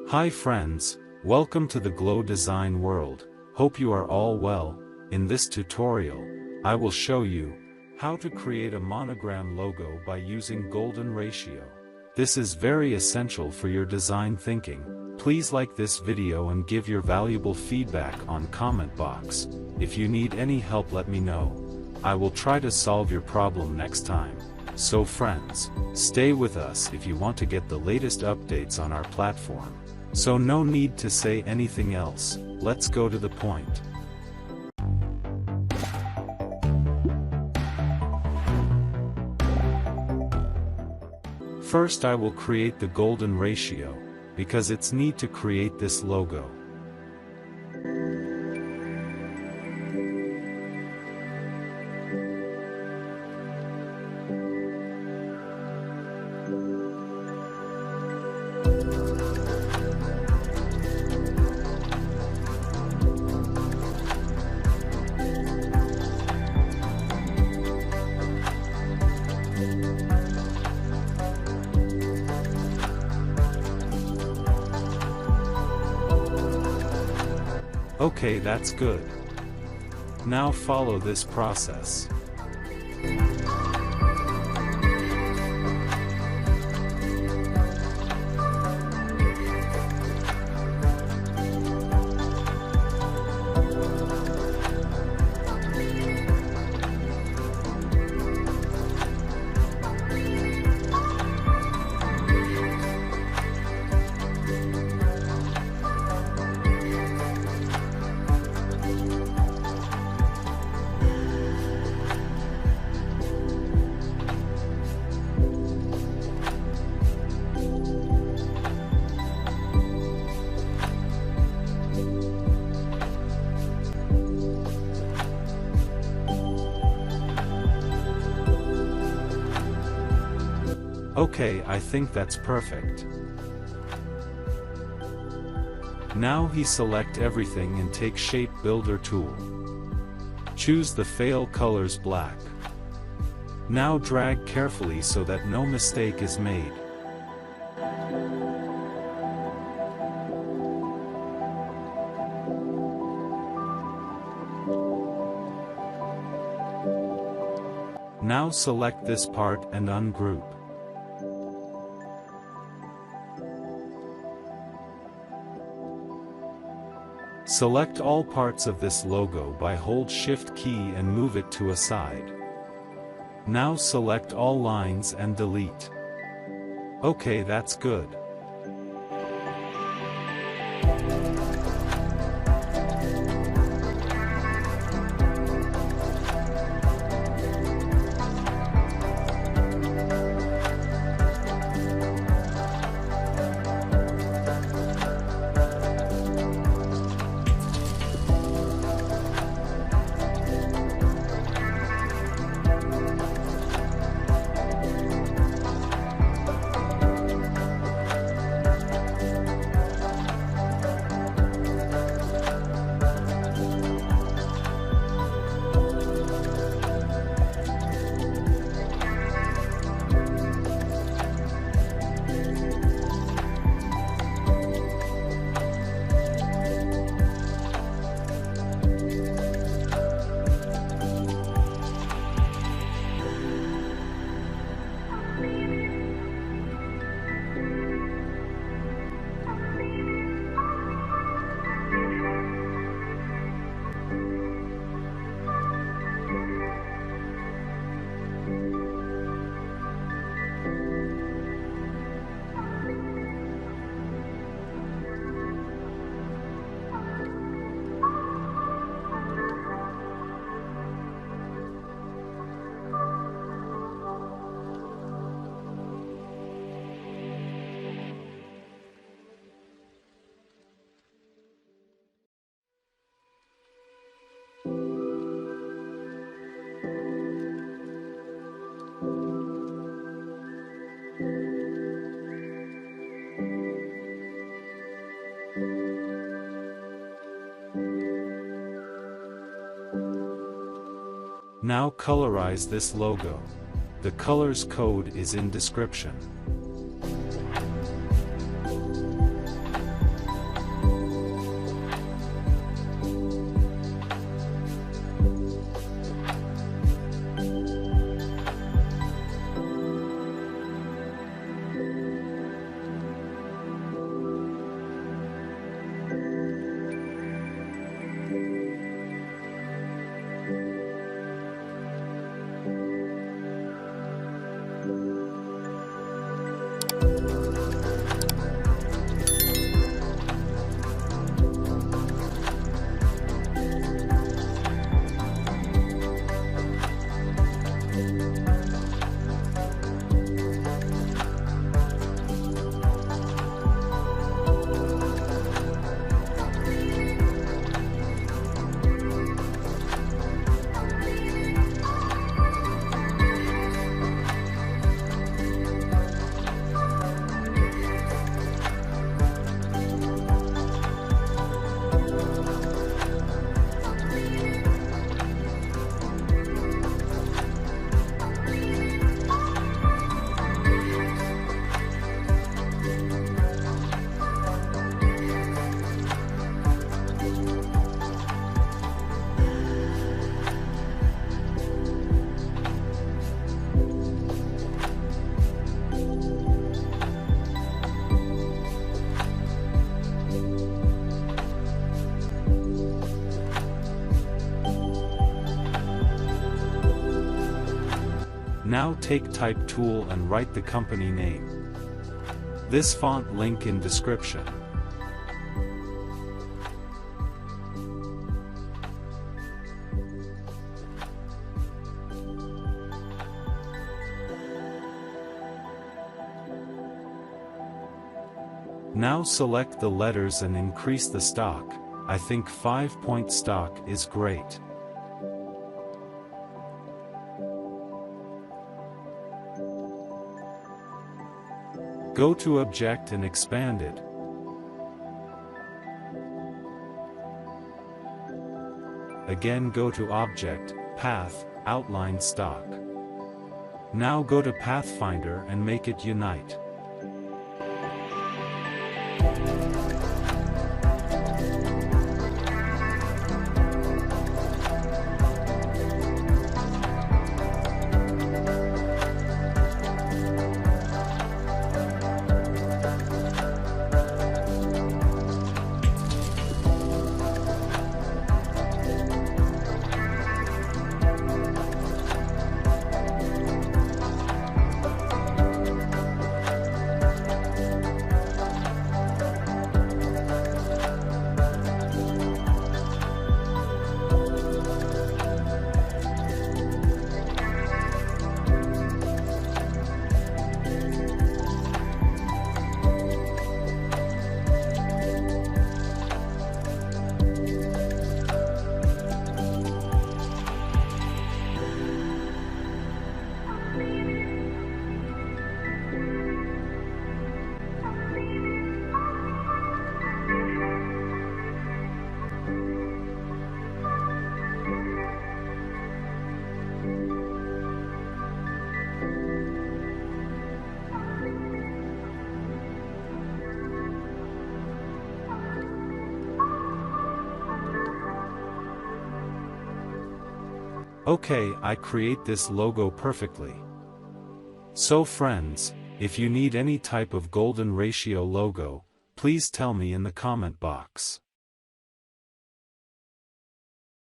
Hi friends, welcome to the Glow Design world. Hope you are all well. In this tutorial, I will show you how to create a monogram logo by using Golden Ratio. This is very essential for your design thinking. Please like this video and give your valuable feedback on comment box. If you need any help, let me know. I will try to solve your problem next time. So friends, stay with us if you want to get the latest updates on our platform. So no need to say anything else, let's go to the point. First I will create the golden ratio, because it's need to create this logo. Okay, that's good. Now follow this process. Okay, I think that's perfect. Now select everything and take Shape Builder tool. Choose the Fail Colors black. Now drag carefully so that no mistake is made. Now select this part and ungroup. Select all parts of this logo by hold Shift key and move it to a side. Now select all lines and delete. Okay, that's good. Now colorize this logo. The colors code is in description. Now take Type tool and write the company name. This font link in description. Now select the letters and increase the stock. I think 5-point stock is great. Go to Object and expand it. Again go to Object, Path, Outline Stock. Now go to Pathfinder and make it Unite. Okay, I create this logo perfectly. So friends, if you need any type of golden ratio logo, please tell me in the comment box.